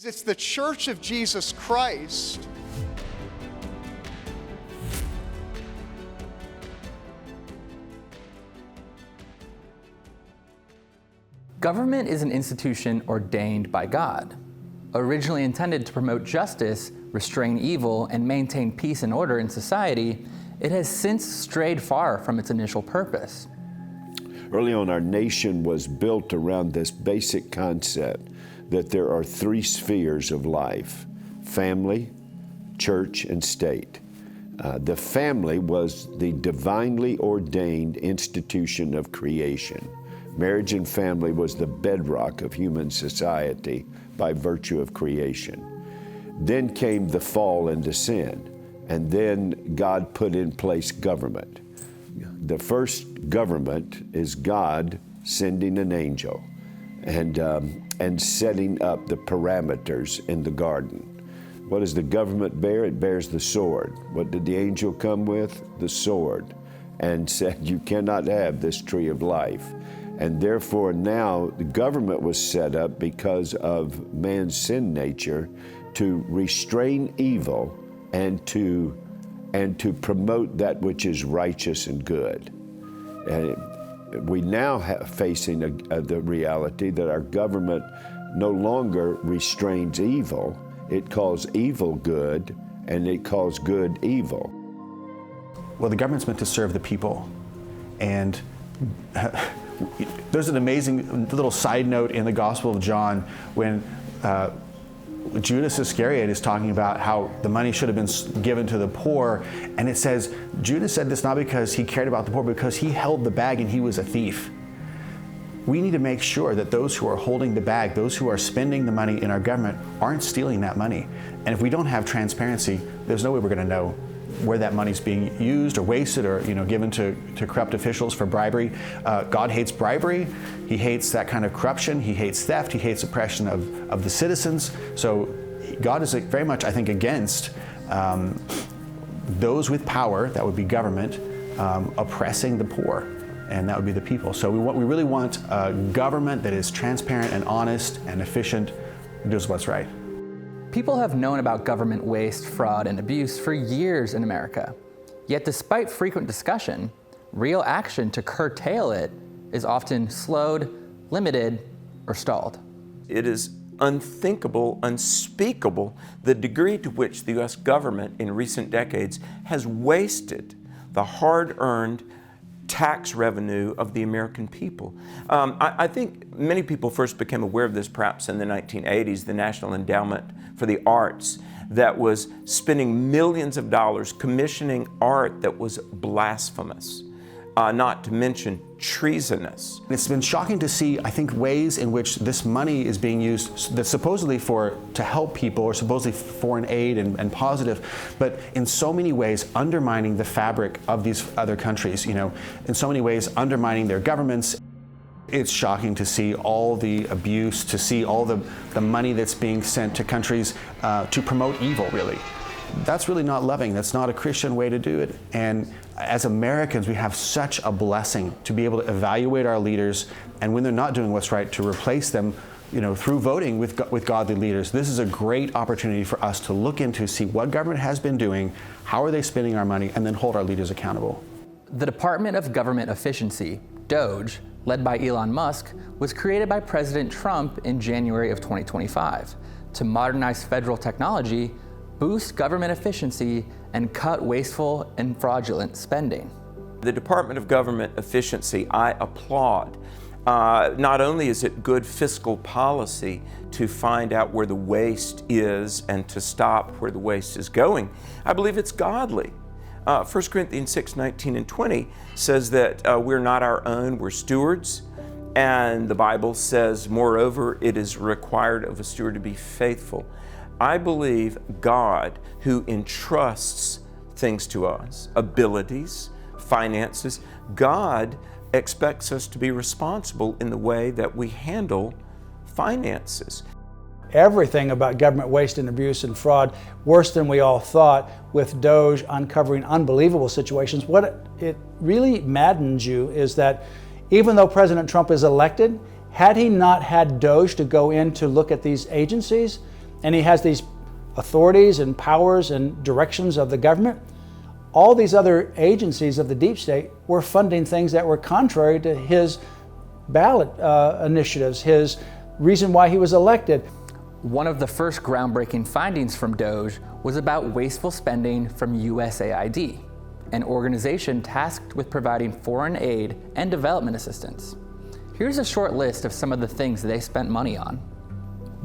It's the Church of Jesus Christ. Government is an institution ordained by God. Originally intended to promote justice, restrain evil, and maintain peace and order in society, it has since strayed far from its initial purpose. Early on, our nation was built around this basic concept that there are three spheres of life: family, church, and state. The family was the divinely ordained institution of creation. Marriage and family was the bedrock of human society by virtue of creation. Then came the fall into sin, and then God put in place government. The first government is God sending an angel and setting up the parameters in the garden. What does the government bear? It bears the sword. What did the angel come with? The sword, and said, you cannot have this tree of life. And therefore now the government was set up because of man's sin nature to restrain evil and to promote that which is righteous and good. And we now facing the reality that our government no longer restrains evil. It calls evil good, and it calls good evil. Well, the government's meant to serve the people. And there's an amazing little side note in the Gospel of John when Judas Iscariot is talking about how the money should have been given to the poor, and it says Judas said this not because he cared about the poor, but because he held the bag and he was a thief. We need to make sure that those who are holding the bag, those who are spending the money in our government, aren't stealing that money. And if we don't have transparency, there's no way we're going to know where that money's being used or wasted or given to corrupt officials for bribery. God hates bribery. He hates that kind of corruption. He hates theft. He hates oppression of the citizens. So God is very much, I think, against those with power, that would be government, oppressing the poor, and that would be the people. So we really want a government that is transparent and honest and efficient, and does what's right. People have known about government waste, fraud, and abuse for years in America. Yet despite frequent discussion, real action to curtail it is often slowed, limited, or stalled. It is unthinkable, unspeakable, the degree to which the U.S. government in recent decades has wasted the hard-earned tax revenue of the American people. I think many people first became aware of this perhaps in the 1980s, the National Endowment for the Arts that was spending millions of dollars commissioning art that was blasphemous, not to mention treasonous. It's been shocking to see, I think, ways in which this money is being used that's supposedly to help people or supposedly foreign aid and positive, but in so many ways undermining the fabric of these other countries, in so many ways undermining their governments. It's shocking to see all the abuse, to see all the money that's being sent to countries to promote evil, really. That's really not loving. That's not a Christian way to do it. And as Americans, we have such a blessing to be able to evaluate our leaders, and when they're not doing what's right, to replace them, through voting with godly leaders. This is a great opportunity for us to look into, see what government has been doing, how are they spending our money, and then hold our leaders accountable. The Department of Government Efficiency, DOGE, led by Elon Musk, was created by President Trump in January of 2025 to modernize federal technology, boost government efficiency, and cut wasteful and fraudulent spending. The Department of Government Efficiency, I applaud. Not only is it good fiscal policy to find out where the waste is and to stop where the waste is going, I believe it's godly. 1 Corinthians 6:19 and 20 says that we're not our own, we're stewards. And the Bible says, moreover, it is required of a steward to be faithful. I believe God, who entrusts things to us, abilities, finances, God expects us to be responsible in the way that we handle finances. Everything about government waste and abuse and fraud, worse than we all thought, with DOGE uncovering unbelievable situations. What it really maddens you is that even though President Trump is elected, had he not had DOGE to go in to look at these agencies, and he has these authorities and powers and directions of the government, all these other agencies of the deep state were funding things that were contrary to his ballot initiatives, his reason why he was elected. One of the first groundbreaking findings from DOGE was about wasteful spending from USAID, an organization tasked with providing foreign aid and development assistance. Here's a short list of some of the things they spent money on.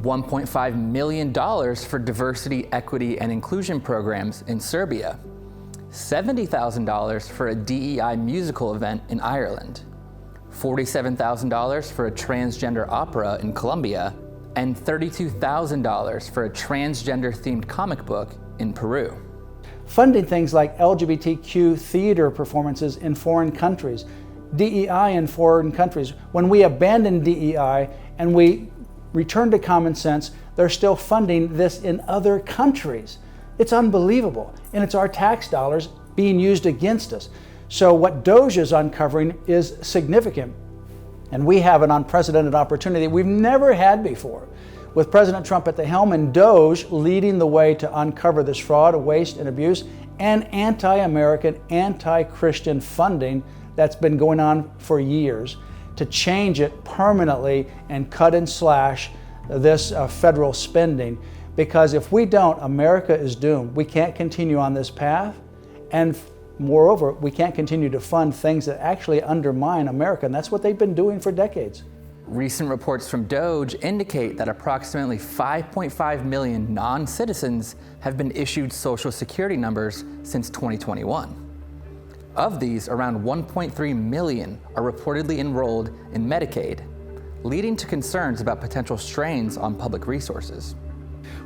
$1.5 million for diversity, equity, and inclusion programs in Serbia, $70,000 for a DEI musical event in Ireland, $47,000 for a transgender opera in Colombia, and $32,000 for a transgender-themed comic book in Peru. Funding things like LGBTQ theater performances in foreign countries, DEI in foreign countries. When we abandon DEI and we return to common sense, they're still funding this in other countries. It's unbelievable, and it's our tax dollars being used against us. So what DOGE is uncovering is significant, and we have an unprecedented opportunity we've never had before, with President Trump at the helm and DOGE leading the way to uncover this fraud, waste, and abuse, and anti-American, anti-Christian funding that's been going on for years, to change it permanently and cut and slash this federal spending. Because if we don't, America is doomed. We can't continue on this path, and moreover, we can't continue to fund things that actually undermine America, and that's what they've been doing for decades. Recent reports from DOGE indicate that approximately 5.5 million non-citizens have been issued Social Security numbers since 2021. Of these, around 1.3 million are reportedly enrolled in Medicaid, leading to concerns about potential strains on public resources.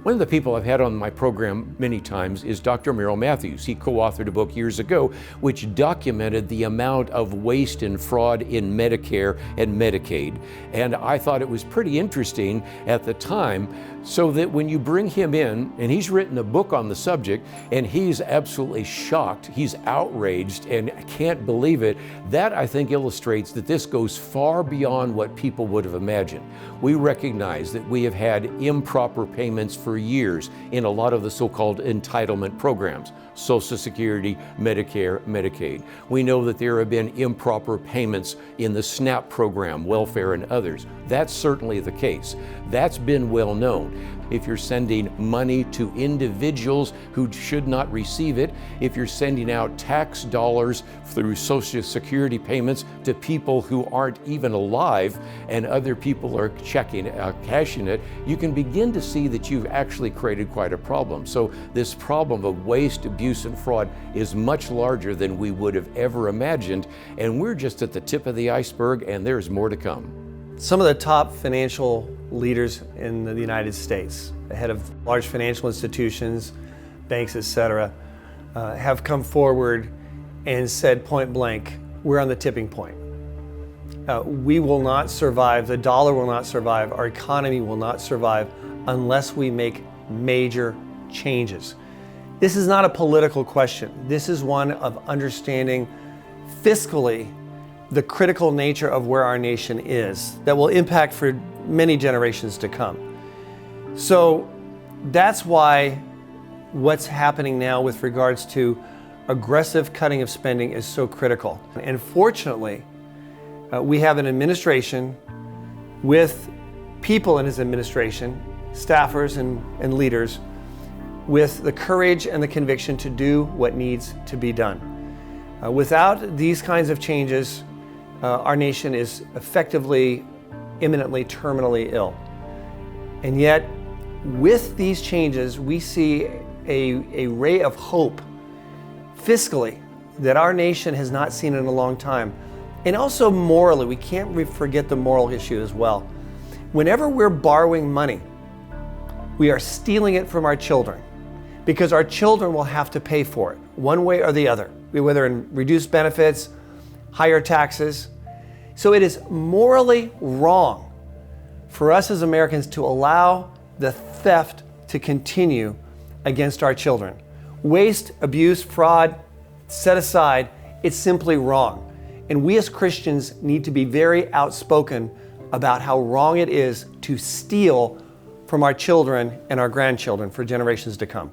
One of the people I've had on my program many times is Dr. Merrill Matthews. He co-authored a book years ago which documented the amount of waste and fraud in Medicare and Medicaid. And I thought it was pretty interesting at the time, so that when you bring him in, and he's written a book on the subject, and he's absolutely shocked, he's outraged and can't believe it, that I think illustrates that this goes far beyond what people would have imagined. We recognize that we have had improper payments for years in a lot of the so-called entitlement programs, Social Security, Medicare, Medicaid. We know that there have been improper payments in the SNAP program, welfare, and others. That's certainly the case. That's been well known. If you're sending money to individuals who should not receive it, if you're sending out tax dollars through Social Security payments to people who aren't even alive and other people are cashing it, you can begin to see that you've actually created quite a problem. So this problem of waste, abuse, and fraud is much larger than we would have ever imagined, and we're just at the tip of the iceberg, and there's more to come. Some of the top financial leaders in the United States, the head of large financial institutions, banks, etc., have come forward and said point blank, we're on the tipping point. We will not survive, the dollar will not survive, our economy will not survive unless we make major changes. This is not a political question. This is one of understanding fiscally the critical nature of where our nation is that will impact for many generations to come. So that's why what's happening now with regards to aggressive cutting of spending is so critical. And fortunately, we have an administration with people in his administration, staffers and leaders, with the courage and the conviction to do what needs to be done. Without these kinds of changes, our nation is effectively, imminently, terminally ill. And yet, with these changes, we see a ray of hope fiscally that our nation has not seen in a long time. And also morally, we can't forget the moral issue as well. Whenever we're borrowing money, we are stealing it from our children, because our children will have to pay for it, one way or the other, whether in reduced benefits, higher taxes. So it is morally wrong for us as Americans to allow the theft to continue against our children. Waste, abuse, fraud, set aside, it's simply wrong. And we as Christians need to be very outspoken about how wrong it is to steal from our children and our grandchildren for generations to come.